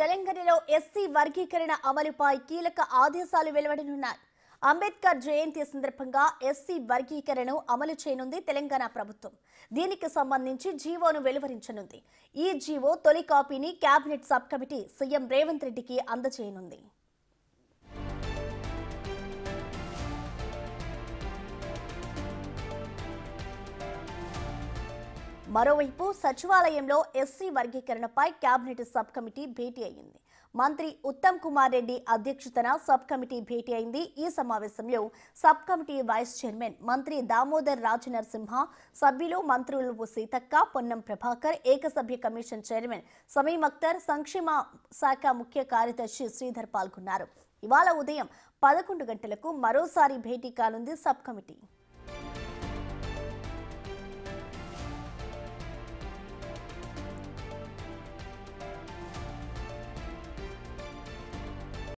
తెలంగాణలో ఎస్సీ వర్గీకరణ అమలుపై కీలక ఆదేశాలు వెలువడనున్నాయి. అంబేద్కర్ జయంతి సందర్భంగా ఎస్సీ వర్గీకరణను అమలు చేయనుంది తెలంగాణ ప్రభుత్వం. దీనికి సంబంధించి జీవోను వెలువరించనుంది. ఈ జీవో తొలి కాపీని cabinet sub committee CM Revanth రెడ్డికి అందజేయనుంది. మరోవైపు సచివాలయంలో ఎస్సీ వర్గీకరణపై కేబినెట్ సబ్ కమిటీ భేటీ అయింది. మంత్రి ఉత్తమ్ కుమార్ రెడ్డి అధ్యక్షతన సబ్ కమిటీ భేటీ అయింది. ఈ సమావేశంలో సబ్ కమిటీ వైస్ చైర్మన్ మంత్రి దామోదర్ రాజనరసింహ, సభ్యులు మంత్రులు సీతక్క, పొన్నం ప్రభాకర్, ఏకసభ్య కమిషన్ చైర్మన్ సమీమ్ అఖ్తర్, సంక్షేమ శాఖ ముఖ్య కార్యదర్శి శ్రీధర్ పాల్గొన్నారు. ఇవాళ ఉదయం 11 గంటలకు మరోసారి భేటీ కానుంది సబ్ కమిటీ.